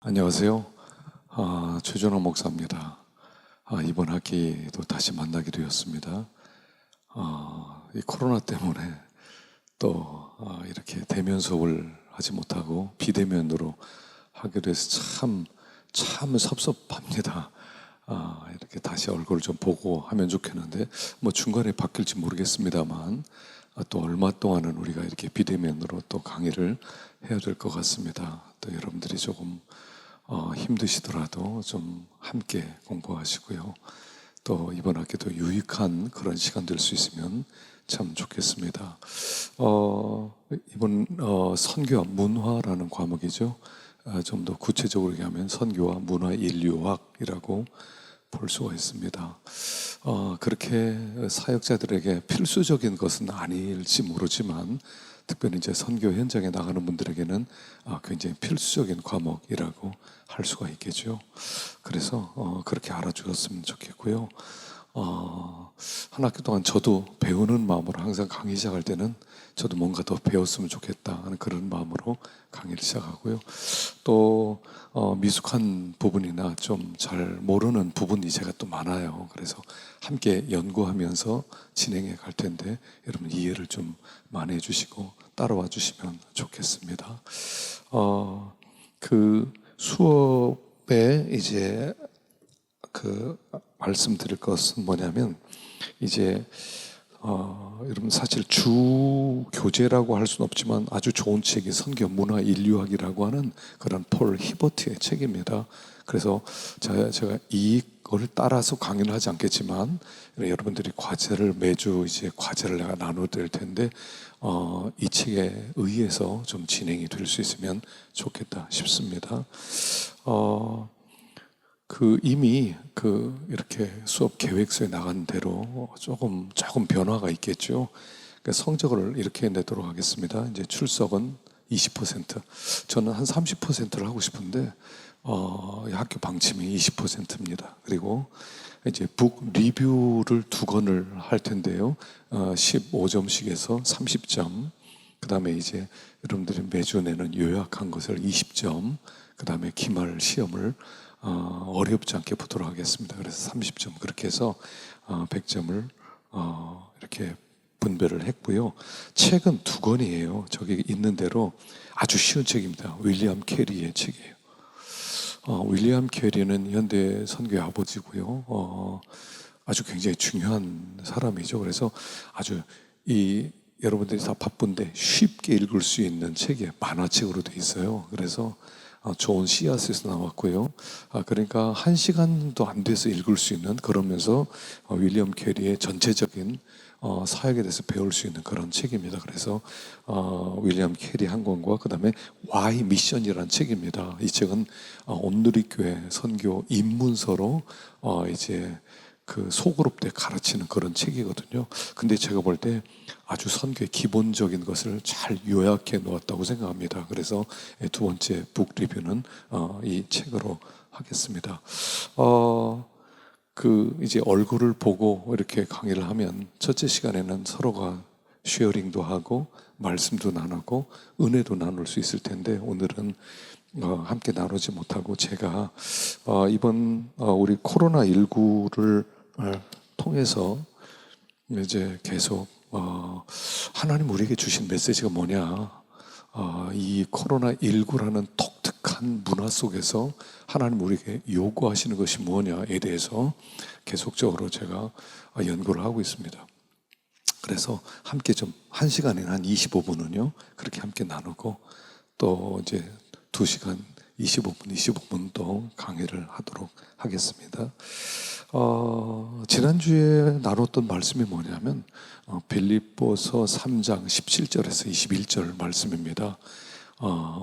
안녕하세요. 최준호 목사입니다. 이번 학기도 다시 만나게 되었습니다. 이 코로나 때문에 또 이렇게 대면 수업을 하지 못하고 비대면으로 하게 돼서 참 섭섭합니다. 이렇게 다시 얼굴을 좀 보고 하면 좋겠는데 뭐 중간에 바뀔지 모르겠습니다만 또 얼마 동안은 우리가 이렇게 비대면으로 또 강의를 해야 될 것 같습니다. 또 여러분들이 조금 힘드시더라도 좀 함께 공부하시고요. 또 이번 학기도 유익한 그런 시간 될 수 있으면 참 좋겠습니다. 이번 선교와 문화라는 과목이죠. 좀 더 구체적으로 얘기하면 선교와 문화 인류학이라고 볼 수가 있습니다. 그렇게 사역자들에게 필수적인 것은 아닐지 모르지만 특별히 이제 선교 현장에 나가는 분들에게는 굉장히 필수적인 과목이라고 할 수가 있겠죠. 그래서 그렇게 알아주셨으면 좋겠고요. 한 학기 동안 저도 배우는 마음으로 항상 강의 시작할 때는 저도 뭔가 더 배웠으면 좋겠다 하는 그런 마음으로 강의를 시작하고요. 또 미숙한 부분이나 좀 잘 모르는 부분이 제가 또 많아요. 그래서 함께 연구하면서 진행해 갈 텐데 여러분 이해를 좀 많이 해주시고 따라와 주시면 좋겠습니다. 그 수업에 이제 그 말씀드릴 것은 뭐냐면 이제 여러분 사실 주 교재라고 할 수는 없지만 아주 좋은 책이 선교 문화 인류학이라고 하는 그런 폴 히버트의 책입니다. 그래서 제가 이걸 따라서 강의를 하지 않겠지만 여러분들이 과제를 매주 이제 과제를 내가 나눠드릴 텐데 이 책에 의해서 좀 진행이 될 수 있으면 좋겠다 싶습니다. 이미 이렇게 수업 계획서에 나간 대로 조금 변화가 있겠죠. 그러니까 성적을 이렇게 내도록 하겠습니다. 이제 출석은 20%. 저는 한 30%를 하고 싶은데, 학교 방침이 20%입니다. 그리고 이제 북 리뷰를 2권을 할 텐데요. 15점씩 해서 30점. 그 다음에 이제 여러분들이 매주 내는 요약한 것을 20점. 그 다음에 기말 시험을 어렵지 않게 보도록 하겠습니다. 그래서 30점 그렇게 해서 100점을 이렇게 분배를 했고요. 책은 2권이에요. 저기 있는 대로 아주 쉬운 책입니다. 윌리엄 캐리의 책이에요. 윌리엄 캐리는 현대 선교의 아버지고요. 아주 굉장히 중요한 사람이죠. 그래서 아주 여러분들이 다 바쁜데 쉽게 읽을 수 있는 책이 만화책으로 돼 있어요. 그래서 좋은 씨앗에서 나왔고요. 그러니까 1시간도 안 돼서 읽을 수 있는 그러면서 윌리엄 캐리의 전체적인 사역에 대해서 배울 수 있는 그런 책입니다. 그래서 윌리엄 캐리 한 권과 그 다음에 Why 미션이라는 책입니다. 이 책은 온누리교회 선교 입문서로 이제 그 소그룹 때 가르치는 그런 책이거든요. 근데 제가 볼 때 아주 선교의 기본적인 것을 잘 요약해 놓았다고 생각합니다. 그래서 2번째 북 리뷰는 이 책으로 하겠습니다. 이제 얼굴을 보고 이렇게 강의를 하면 첫째 시간에는 서로가 쉐어링도 하고 말씀도 나누고 은혜도 나눌 수 있을 텐데 오늘은 함께 나누지 못하고 제가 이번 우리 코로나19를 통해서 이제 계속 하나님 우리에게 주신 메시지가 뭐냐, 이 코로나19라는 독특한 문화 속에서 하나님 우리에게 요구하시는 것이 뭐냐에 대해서 계속적으로 제가 연구를 하고 있습니다. 그래서 함께 좀 1시간에 한 25분은요 그렇게 함께 나누고 또 이제 2시간 25분 강의를 하도록 하겠습니다. 지난주에 나눴던 말씀이 뭐냐면 빌립보서 3장 17절에서 21절 말씀입니다.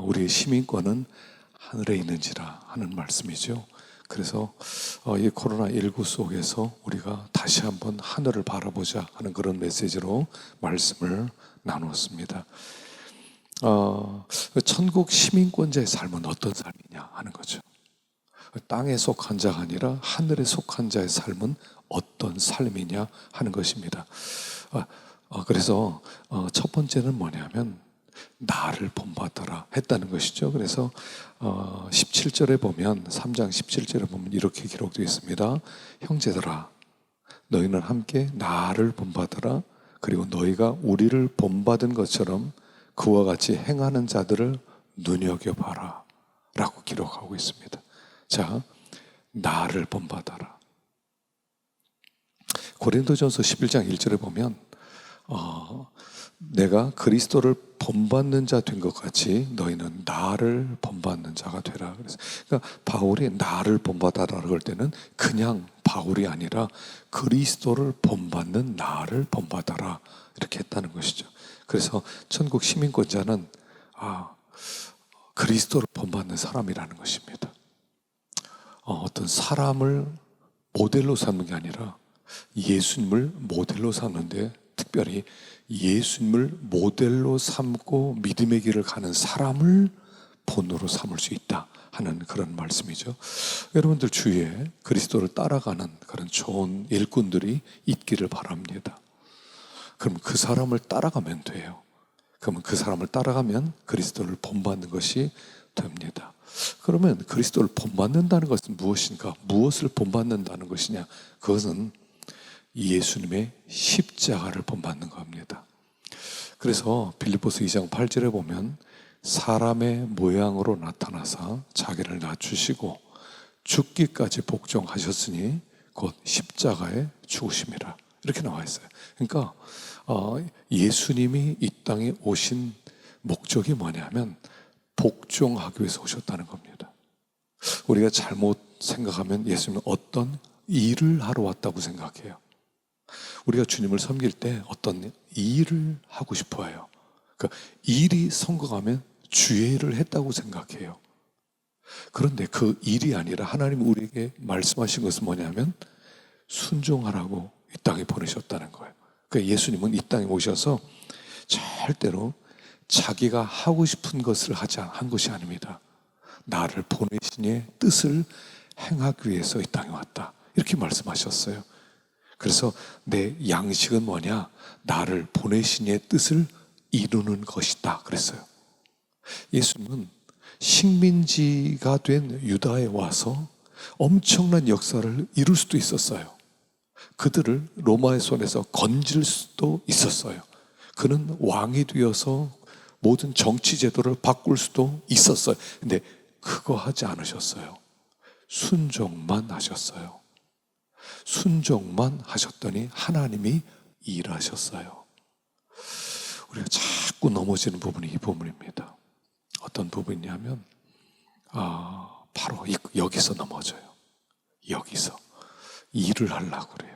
우리의 시민권은 하늘에 있는지라 하는 말씀이죠. 그래서 이 코로나19 속에서 우리가 다시 한번 하늘을 바라보자 하는 그런 메시지로 말씀을 나누었습니다. 천국 시민권자의 삶은 어떤 삶이냐 하는 거죠. 땅에 속한 자가 아니라 하늘에 속한 자의 삶은 어떤 삶이냐 하는 것입니다. 그래서 첫 번째는 뭐냐면 나를 본받아라 했다는 것이죠. 그래서 17절에 보면 3장 17절에 보면 이렇게 기록되어 있습니다. 형제들아 너희는 함께 나를 본받아라. 그리고 너희가 우리를 본받은 것처럼 그와 같이 행하는 자들을 눈여겨봐라 라고 기록하고 있습니다. 자, 나를 본받아라. 고린도전서 11장 1절에 보면 내가 그리스도를 본받는 자 된 것 같이 너희는 나를 본받는 자가 되라. 그러니까 바울이 나를 본받아라 그럴 때는 그냥 바울이 아니라 그리스도를 본받는 나를 본받아라 이렇게 했다는 것이죠. 그래서 천국 시민권자는 그리스도를 본받는 사람이라는 것입니다. 어떤 사람을 모델로 삼는 게 아니라 예수님을 모델로 삼는데, 특별히 예수님을 모델로 삼고 믿음의 길을 가는 사람을 본으로 삼을 수 있다 하는 그런 말씀이죠. 여러분들 주위에 그리스도를 따라가는 그런 좋은 일꾼들이 있기를 바랍니다. 그럼 그 사람을 따라가면 돼요. 그러면 그 사람을 따라가면 그리스도를 본받는 것이 됩니다. 그러면 그리스도를 본받는다는 것은 무엇인가? 무엇을 본받는다는 것이냐? 그것은 예수님의 십자가를 본받는 겁니다. 그래서 빌립보서 2장 8절에 보면 사람의 모양으로 나타나사 자기를 낮추시고 죽기까지 복종하셨으니 곧 십자가에 죽으심이라 이렇게 나와 있어요. 그러니까 예수님이 이 땅에 오신 목적이 뭐냐면 복종하기 위해서 오셨다는 겁니다. 우리가 잘못 생각하면 예수님은 어떤 일을 하러 왔다고 생각해요. 우리가 주님을 섬길 때 어떤 일을 하고 싶어 해요. 그러니까 일이 성공하면 주의 일을 했다고 생각해요. 그런데 그 일이 아니라 하나님 우리에게 말씀하신 것은 뭐냐면 순종하라고 이 땅에 보내셨다는 거예요. 그러니까 예수님은 이 땅에 오셔서 절대로 자기가 하고 싶은 것을 한 것이 아닙니다. 나를 보내신 이의 뜻을 행하기 위해서 이 땅에 왔다 이렇게 말씀하셨어요. 그래서 내 양식은 뭐냐? 나를 보내신 이의 뜻을 이루는 것이다 그랬어요. 예수님은 식민지가 된 유다에 와서 엄청난 역사를 이룰 수도 있었어요. 그들을 로마의 손에서 건질 수도 있었어요. 그는 왕이 되어서 모든 정치 제도를 바꿀 수도 있었어요. 근데 그거 하지 않으셨어요. 순종만 하셨어요. 순종만 하셨더니 하나님이 일하셨어요. 우리가 자꾸 넘어지는 부분이 이 부분입니다. 어떤 부분이냐면 바로 여기서 넘어져요. 여기서 일을 하려고 그래요.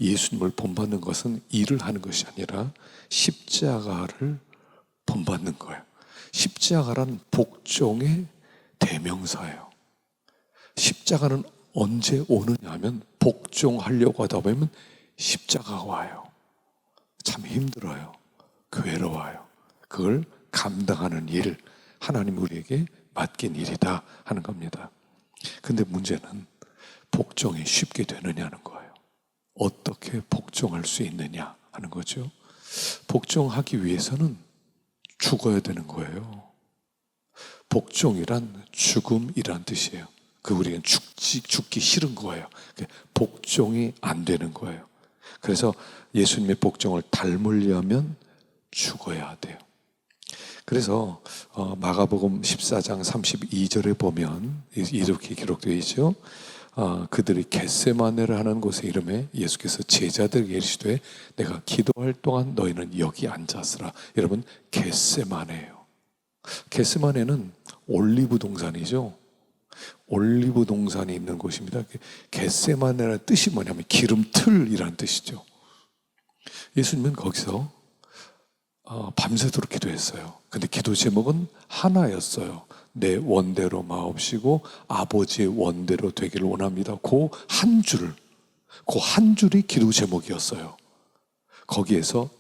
예수님을 본받는 것은 일을 하는 것이 아니라 십자가를 본받는 거예요. 십자가란 복종의 대명사예요. 십자가는 언제 오느냐 하면 복종하려고 하다 보면 십자가가 와요. 참 힘들어요. 괴로워요. 그걸 감당하는 일, 하나님 우리에게 맡긴 일이다 하는 겁니다. 근데 문제는 복종이 쉽게 되느냐는 거예요. 어떻게 복종할 수 있느냐 하는 거죠. 복종하기 위해서는 죽어야 되는 거예요. 복종이란 죽음이란 뜻이에요. 우리는 죽기 싫은 거예요. 복종이 안 되는 거예요. 그래서 예수님의 복종을 닮으려면 죽어야 돼요. 그래서 마가복음 14장 32절에 보면 이렇게 기록되어 있죠. 그들이 겟세마네를 하는 곳에 이름에 예수께서 제자들에게 이르시되 내가 기도할 동안 너희는 여기 앉았으라. 여러분, 겟세마네예요. 겟세마네는 올리브 동산이죠. 올리브 동산이 있는 곳입니다. 겟세마네라는 뜻이 뭐냐면 기름틀이라는 뜻이죠. 예수님은 거기서 밤새도록 기도했어요. 근데 기도 제목은 하나였어요. 내 원대로 마옵시고 아버지의 원대로 되기를 원합니다. 그 한 줄이 기도 제목이었어요. 거기에서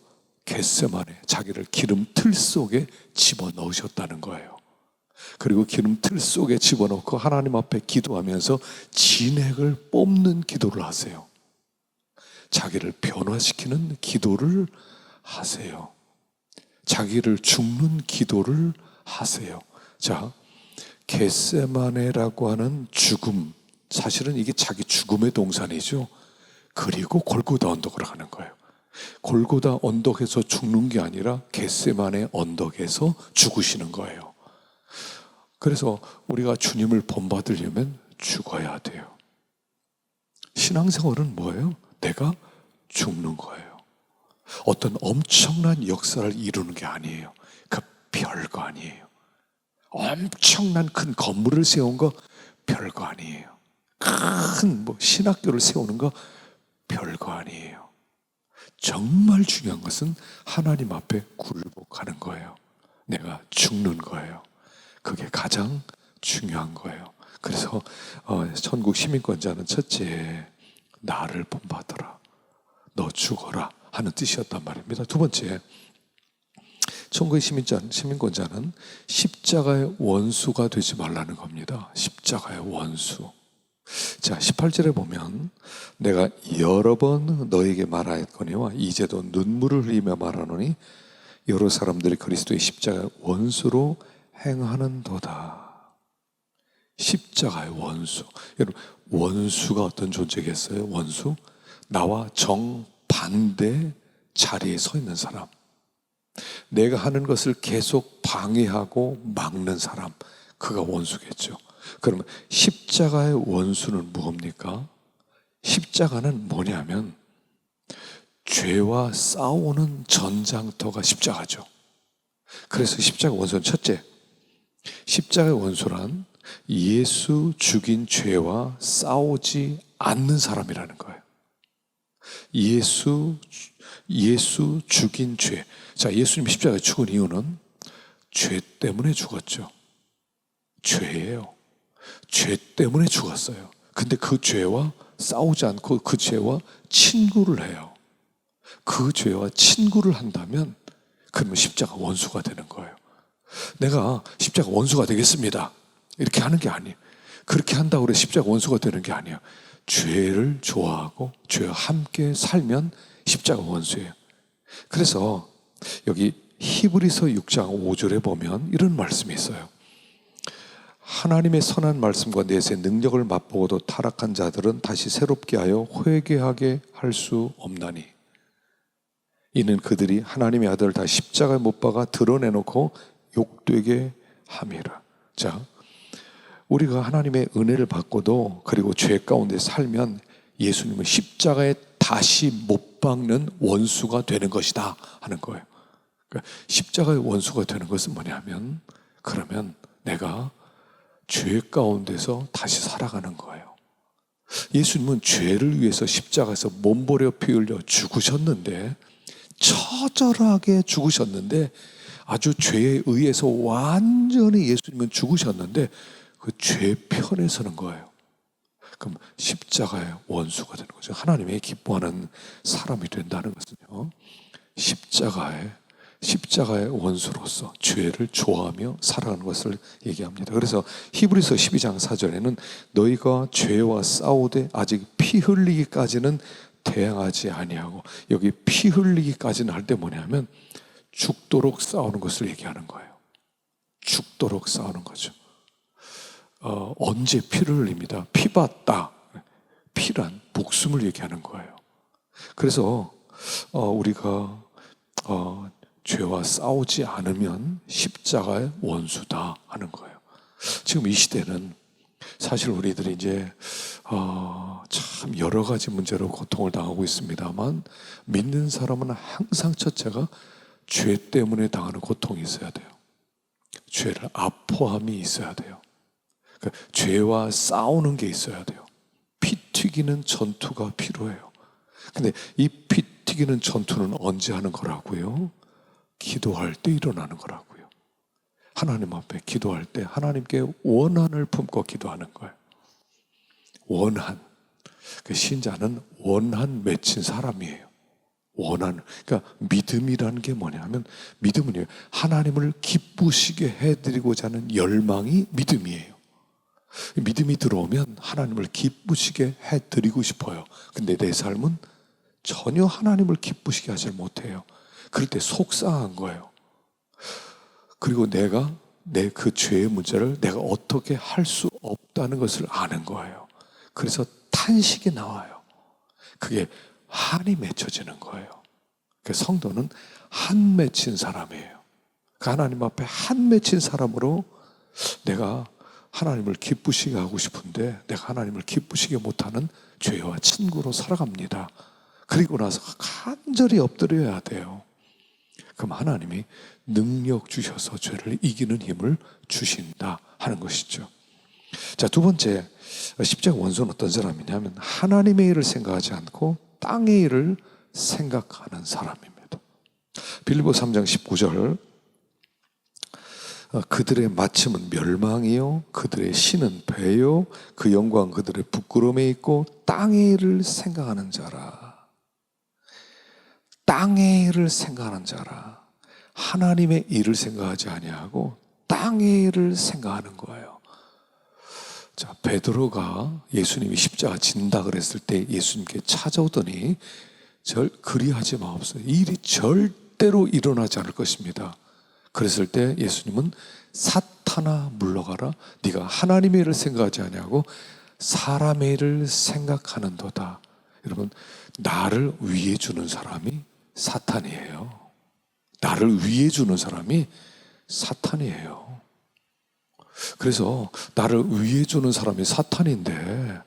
겟세마네, 자기를 기름틀 속에 집어넣으셨다는 거예요. 그리고 기름틀 속에 집어넣고 하나님 앞에 기도하면서 진액을 뽑는 기도를 하세요. 자기를 변화시키는 기도를 하세요. 자기를 죽는 기도를 하세요. 자, 겟세마네라고 하는 죽음, 사실은 이게 자기 죽음의 동산이죠. 그리고 골고다 언덕으로 가는 거예요. 골고다 언덕에서 죽는 게 아니라 겟세마네 언덕에서 죽으시는 거예요. 그래서 우리가 주님을 본받으려면 죽어야 돼요. 신앙생활은 뭐예요? 내가 죽는 거예요. 어떤 엄청난 역사를 이루는 게 아니에요. 그 별거 아니에요. 엄청난 큰 건물을 세운 거 별거 아니에요. 큰 신학교를 세우는 거 별거 아니에요. 정말 중요한 것은 하나님 앞에 굴복하는 거예요. 내가 죽는 거예요. 그게 가장 중요한 거예요. 그래서 천국 시민권자는 첫째, 나를 본받아라, 너 죽어라 하는 뜻이었단 말입니다. 두 번째, 천국의 시민권자는 십자가의 원수가 되지 말라는 겁니다. 십자가의 원수. 자, 18절에 보면 내가 여러 번 너에게 말하였거니와 이제도 눈물을 흘리며 말하노니 여러 사람들이 그리스도의 십자가의 원수로 행하는도다. 십자가의 원수. 여러분, 원수가 어떤 존재겠어요? 원수? 나와 정반대 자리에 서 있는 사람. 내가 하는 것을 계속 방해하고 막는 사람. 그가 원수겠죠. 그러면 십자가의 원수는 무엇입니까? 십자가는 뭐냐면 죄와 싸우는 전장터가 십자가죠. 그래서 십자가 원수는 첫째, 십자가의 원수란 예수 죽인 죄와 싸우지 않는 사람이라는 거예요. 예수 죽인 죄. 자, 예수님이 십자가에 죽은 이유는 죄 때문에 죽었죠. 죄예요. 죄 때문에 죽었어요. 근데 그 죄와 싸우지 않고 그 죄와 친구를 해요. 그 죄와 친구를 한다면 그러면 십자가 원수가 되는 거예요. 내가 십자가 원수가 되겠습니다, 이렇게 하는 게 아니에요. 그렇게 한다고 그래 십자가 원수가 되는 게 아니에요. 죄를 좋아하고 죄와 함께 살면 십자가 원수예요. 그래서 여기 히브리서 6장 5절에 보면 이런 말씀이 있어요. 하나님의 선한 말씀과 내세 능력을 맛보고도 타락한 자들은 다시 새롭게 하여 회개하게 할 수 없나니 이는 그들이 하나님의 아들을 다 십자가에 못 박아 드러내놓고 욕되게 함이라. 자, 우리가 하나님의 은혜를 받고도 그리고 죄 가운데 살면 예수님은 십자가에 다시 못 박는 원수가 되는 것이다 하는 거예요. 그러니까 십자가의 원수가 되는 것은 뭐냐면, 그러면 내가 죄 가운데서 다시 살아가는 거예요. 예수님은 죄를 위해서 십자가에서 몸버려 피 흘려 죽으셨는데, 처절하게 죽으셨는데, 아주 죄에 의해서 완전히 예수님은 죽으셨는데 그 죄 편에 서는 거예요. 그럼 십자가의 원수가 되는 거죠. 하나님의 기뻐하는 사람이 된다는 것은요, 십자가의 원수로서 죄를 좋아하며 살아가는 것을 얘기합니다. 그래서 히브리서 12장 4절에는 너희가 죄와 싸우되 아직 피 흘리기까지는 대항하지 아니하고, 여기 피 흘리기까지는 할 때 뭐냐면 죽도록 싸우는 것을 얘기하는 거예요. 죽도록 싸우는 거죠. 언제 피를 흘립니다. 피봤다. 피란 목숨을 얘기하는 거예요. 그래서 우리가 죄와 싸우지 않으면 십자가의 원수다 하는 거예요. 지금 이 시대는 사실 우리들이 이제 참 여러 가지 문제로 고통을 당하고 있습니다만, 믿는 사람은 항상 첫째가 죄 때문에 당하는 고통이 있어야 돼요. 죄를 아포함이 있어야 돼요. 그러니까 죄와 싸우는 게 있어야 돼요. 피 튀기는 전투가 필요해요. 근데 이 피 튀기는 전투는 언제 하는 거라고요? 기도할 때 일어나는 거라고요. 하나님 앞에 기도할 때 하나님께 원한을 품고 기도하는 거예요. 원한. 그 신자는 원한 맺힌 사람이에요. 원하는. 그러니까 믿음이라는 게 뭐냐면, 믿음은 하나님을 기쁘시게 해드리고자 하는 열망이 믿음이에요. 믿음이 들어오면 하나님을 기쁘시게 해드리고 싶어요. 근데 내 삶은 전혀 하나님을 기쁘시게 하지 못해요. 그럴 때 속상한 거예요. 그리고 내가 내 그 죄의 문제를 내가 어떻게 할 수 없다는 것을 아는 거예요. 그래서 탄식이 나와요. 그게 한이 맺혀지는 거예요. 성도는 한 맺힌 사람이에요. 하나님 앞에 한 맺힌 사람으로 내가 하나님을 기쁘시게 하고 싶은데 내가 하나님을 기쁘시게 못하는 죄와 친구로 살아갑니다. 그리고 나서 간절히 엎드려야 돼요. 그럼 하나님이 능력 주셔서 죄를 이기는 힘을 주신다 하는 것이죠. 자, 두 번째, 십자가 원수는 어떤 사람이냐면 하나님의 일을 생각하지 않고 땅의 일을 생각하는 사람입니다. 빌립보서 3장 19절, 그들의 마침은 멸망이요 그들의 신은 배요 그 영광 그들의 부끄러움에 있고 땅의 일을 생각하는 자라. 땅의 일을 생각하는 자라. 하나님의 일을 생각하지 아니하고 땅의 일을 생각하는 거예요. 자, 베드로가 예수님이 십자가 진다 그랬을 때 예수님께 찾아오더니 그리하지 마옵소서. 일이 절대로 일어나지 않을 것입니다. 그랬을 때 예수님은 사탄아 물러가라. 네가 하나님의 일을 생각하지 아니하고 사람의 일을 생각하는도다. 여러분, 나를 위해 주는 사람이 사탄이에요. 나를 위해 주는 사람이 사탄이에요. 그래서 나를 위해 주는 사람이 사탄인데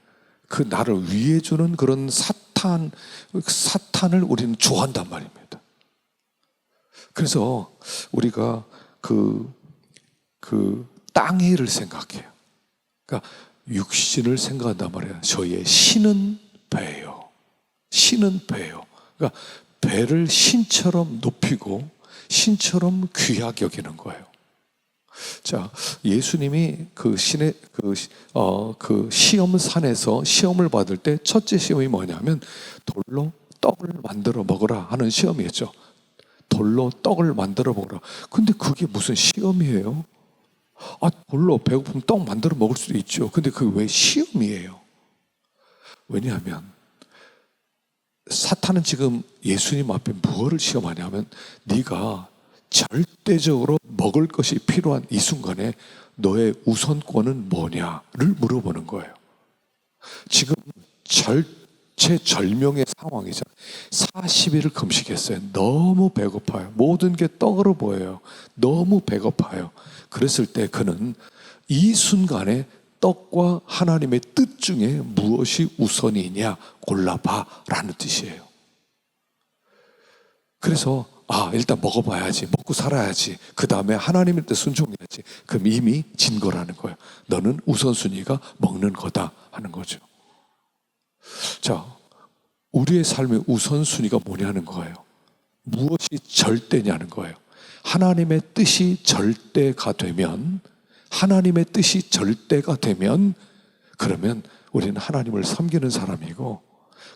그 나를 위해 주는 그런 사탄을 우리는 좋아한단 말입니다. 그래서 우리가 그 땅의 일을 생각해요. 그러니까 육신을 생각한단 말이에요. 저희의 신은 배예요. 신은 배예요. 그러니까 배를 신처럼 높이고 신처럼 귀하게 여기는 거예요. 자, 예수님이 그 시험산에서 시험을 받을 때 첫째 시험이 뭐냐면 돌로 떡을 만들어 먹으라 하는 시험이었죠. 돌로 떡을 만들어 먹으라. 근데 그게 무슨 시험이에요? 돌로 배고프면 떡 만들어 먹을 수도 있죠. 근데 그게 왜 시험이에요? 왜냐하면 사탄은 지금 예수님 앞에 무엇을 시험하냐면 네가 절대적으로 먹을 것이 필요한 이 순간에 너의 우선권은 뭐냐를 물어보는 거예요. 지금 절명의 상황이잖아요. 40일을 금식했어요. 너무 배고파요. 모든 게 떡으로 보여요. 너무 배고파요. 그랬을 때 그는 이 순간에 떡과 하나님의 뜻 중에 무엇이 우선이냐 골라봐 라는 뜻이에요. 그래서 일단 먹어봐야지. 먹고 살아야지. 그 다음에 하나님의 뜻 순종해야지. 그럼 이미 진 거라는 거예요. 너는 우선순위가 먹는 거다 하는 거죠. 자, 우리의 삶의 우선순위가 뭐냐는 거예요. 무엇이 절대냐는 거예요. 하나님의 뜻이 절대가 되면 그러면 우리는 하나님을 섬기는 사람이고,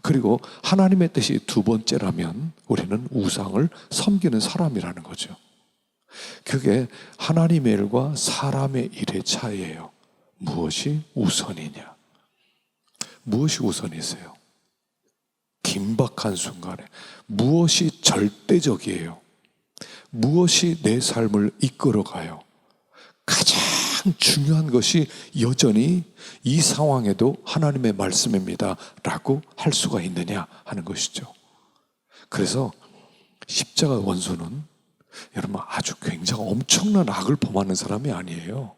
그리고 하나님의 뜻이 두 번째라면 우리는 우상을 섬기는 사람이라는 거죠. 그게 하나님의 일과 사람의 일의 차이예요. 무엇이 우선이냐? 무엇이 우선이세요? 긴박한 순간에 무엇이 절대적이에요? 무엇이 내 삶을 이끌어가요? 가장 중요한 것이 여전히 이 상황에도 하나님의 말씀입니다 라고 할 수가 있느냐 하는 것이죠. 그래서 십자가 원수는 여러분 아주 굉장히 엄청난 악을 범하는 사람이 아니에요.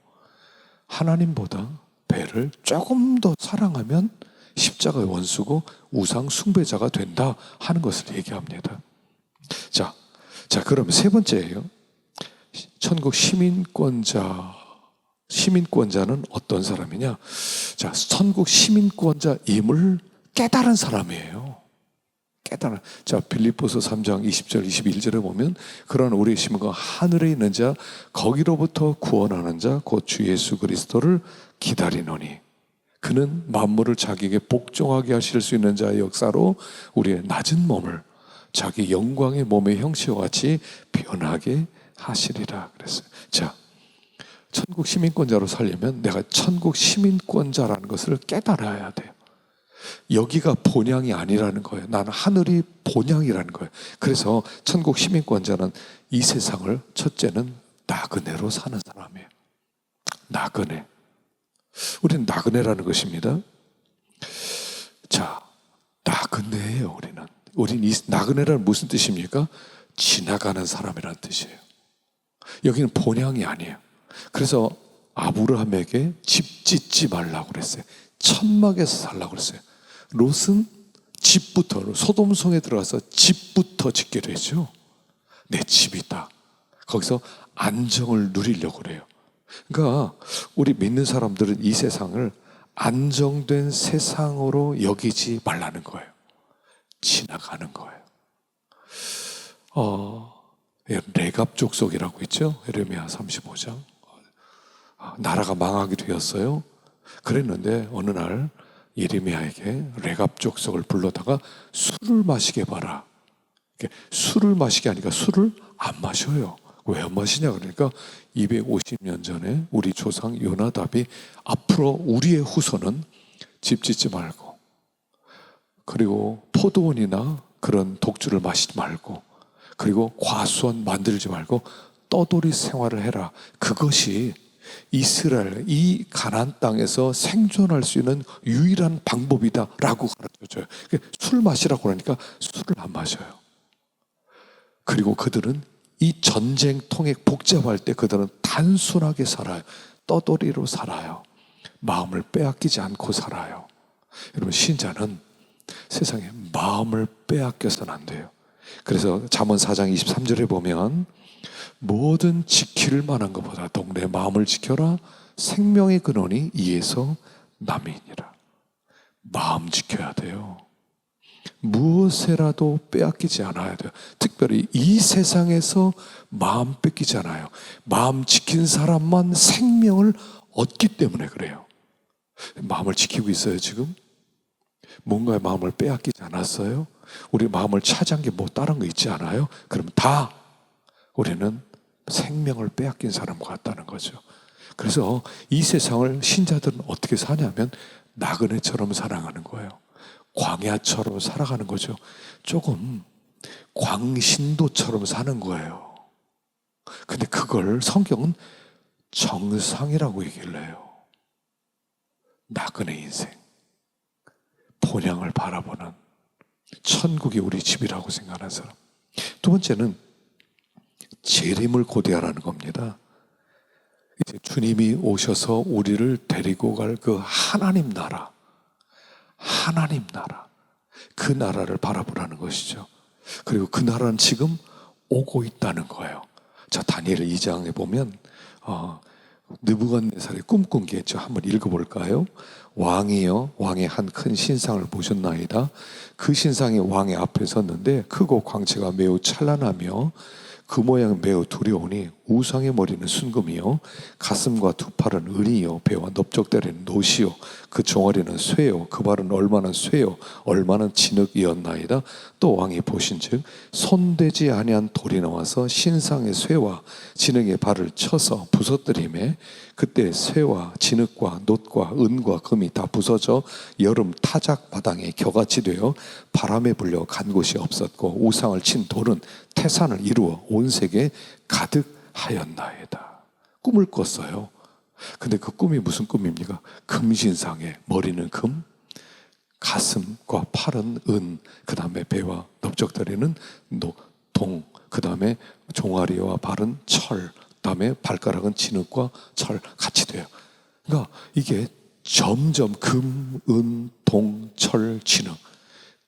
하나님보다 배를 조금 더 사랑하면 십자가의 원수고 우상 숭배자가 된다 하는 것을 얘기합니다. 자, 그럼 세 번째예요. 천국 시민권자는 어떤 사람이냐? 자, 천국 시민권자임을 깨달은 사람이에요. 자, 빌립보서 3장 20절 21절에 보면 그런 우리의 시민과 하늘에 있는 자 거기로부터 구원하는 자 곧 주 예수 그리스도를 기다리노니 그는 만물을 자기에게 복종하게 하실 수 있는 자의 역사로 우리의 낮은 몸을 자기 영광의 몸의 형체와 같이 변하게 하시리라 그랬어요. 자, 천국 시민권자로 살려면 내가 천국 시민권자라는 것을 깨달아야 돼요. 여기가 본향이 아니라는 거예요. 나는 하늘이 본향이라는 거예요. 그래서 천국 시민권자는 이 세상을 첫째는 나그네로 사는 사람이에요. 나그네. 우리는 나그네라는 것입니다. 자, 나그네예요. 우리는 이 나그네라는 무슨 뜻입니까? 지나가는 사람이라는 뜻이에요. 여기는 본향이 아니에요. 그래서 아브라함에게 집 짓지 말라고 그랬어요. 천막에서 살라고 그랬어요. 롯은 집부터, 소돔성에 들어가서 집부터 짓기로 했죠. 내 집이 있다. 거기서 안정을 누리려고 그래요. 그러니까 우리 믿는 사람들은 이 세상을 안정된 세상으로 여기지 말라는 거예요. 지나가는 거예요. 레갑 족속이라고 있죠. 예레미야 35장. 나라가 망하게 되었어요. 그랬는데 어느 날 예레미야에게 레갑 족속을 불러다가 술을 마시게 봐라. 술을 마시게 하니까 술을 안 마셔요. 왜 안 마시냐 그러니까 250년 전에 우리 조상 요나답이 앞으로 우리의 후손은 집 짓지 말고, 그리고 포도원이나 그런 독주를 마시지 말고, 그리고 과수원 만들지 말고 떠돌이 생활을 해라. 그것이 이스라엘, 이 가나안 땅에서 생존할 수 있는 유일한 방법이다라고 가르쳐줘요. 술 마시라고 그러니까 술을 안 마셔요. 그리고 그들은 이 전쟁통에 복잡할 때 그들은 단순하게 살아요. 떠돌이로 살아요. 마음을 빼앗기지 않고 살아요. 여러분, 신자는 세상에 마음을 빼앗겨서는 안 돼요. 그래서 잠언 4장 23절에 보면 뭐든 지킬 만한 것보다 동네 마음을 지켜라. 생명의 근원이 이에서 남이니라. 마음 지켜야 돼요. 무엇에라도 빼앗기지 않아야 돼요. 특별히 이 세상에서 마음 뺏기지 않아요. 마음 지킨 사람만 생명을 얻기 때문에 그래요. 마음을 지키고 있어요 지금? 뭔가의 마음을 빼앗기지 않았어요? 우리 마음을 차지한 게 뭐 다른 거 있지 않아요? 그럼 다 우리는 생명을 빼앗긴 사람 같다는 거죠. 그래서 이 세상을 신자들은 어떻게 사냐면 나그네처럼 살아가는 거예요. 광야처럼 살아가는 거죠. 조금 광신도처럼 사는 거예요. 근데 그걸 성경은 정상이라고 얘기를 해요. 나그네 인생, 본향을 바라보는, 천국이 우리 집이라고 생각하는 사람. 두 번째는 재림을 고대하라는 겁니다. 이제 주님이 오셔서 우리를 데리고 갈 그 하나님 나라, 그 나라를 바라보라는 것이죠. 그리고 그 나라는 지금 오고 있다는 거예요. 자, 다니엘 2장에 보면 느부갓네살이 꿈꾼 게 있죠. 한번 읽어볼까요? 왕이여, 왕의 한 큰 신상을 보셨나이다. 그 신상이 왕의 앞에 섰는데 크고 광채가 매우 찬란하며 그 모양은 매우 두려우니 우상의 머리는 순금이요 가슴과 두 팔은 은이요 배와 넓적다리는 노시요 그 종아리는 쇠요 그 발은 얼마나 쇠요 얼마나 진흙이었나이다. 또 왕이 보신즉 손대지 아니한 돌이 나와서 신상의 쇠와 진흙의 발을 쳐서 부서뜨리매 그때 쇠와 진흙과 놋과 은과 금이 다 부서져 여름 타작 마당에 겨같이 되어 바람에 불려 간 곳이 없었고 우상을 친 돌은 태산을 이루어 온 세계에 가득하였나이다. 꿈을 꿨어요. 근데 그 꿈이 무슨 꿈입니까? 금신상에 머리는 금, 가슴과 팔은 은, 그 다음에 배와 넓적다리는 동, 그 다음에 종아리와 발은 철, 그 다음에 발가락은 진흙과 철 같이 돼요. 그러니까 이게 점점 금, 은, 동, 철, 진흙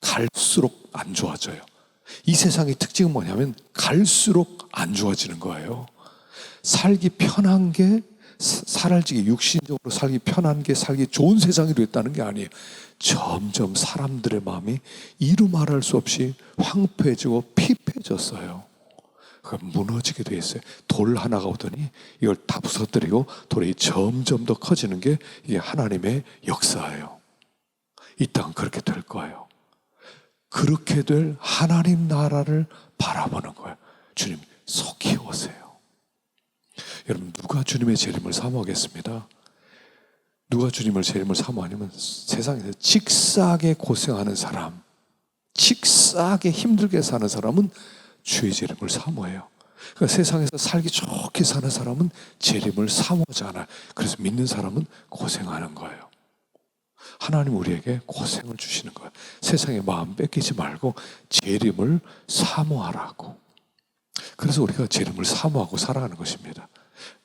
갈수록 안 좋아져요. 이 세상의 특징은 뭐냐면 갈수록 안 좋아지는 거예요. 살기 편한 게 살아지기 육신적으로 살기 편한 게 살기 좋은 세상이 됐다는 게 아니에요. 점점 사람들의 마음이 이루 말할 수 없이 황폐해지고 피폐해졌어요. 무너지게 돼 있어요. 돌 하나가 오더니 이걸 다 부서뜨리고 돌이 점점 더 커지는 게 이게 하나님의 역사예요. 이 땅은 그렇게 될 거예요. 그렇게 될 하나님 나라를 바라보는 거예요. 주님 속히 오세요. 여러분 누가 주님의 재림을 사모하겠습니다? 누가 주님을 재림을 사모하냐면 세상에서 직사하게 고생하는 사람, 직사하게 힘들게 사는 사람은 주의 재림을 사모해요. 그러니까 세상에서 살기 좋게 사는 사람은 재림을 사모하지 않아요. 그래서 믿는 사람은 고생하는 거예요. 하나님 우리에게 고생을 주시는 거예요. 세상에 마음 뺏기지 말고 재림을 사모하라고. 그래서 우리가 재림을 사모하고 살아가는 것입니다.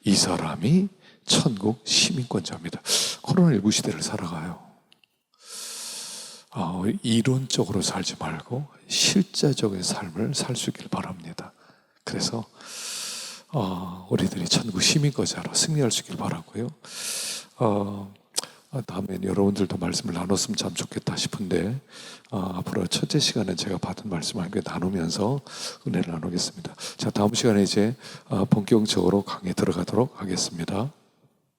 이 사람이 천국 시민권자입니다. 코로나19 시대를 살아가요. 이론적으로 살지 말고 실제적인 삶을 살 수 있길 바랍니다. 그래서 우리들이 천국 시민권자로 승리할 수 있길 바라고요. 다음엔 여러분들도 말씀을 나눴으면 참 좋겠다 싶은데 앞으로 첫째 시간에 제가 받은 말씀을 함께 나누면서 은혜를 나누겠습니다. 자, 다음 시간에 이제 본격적으로 강의에 들어가도록 하겠습니다.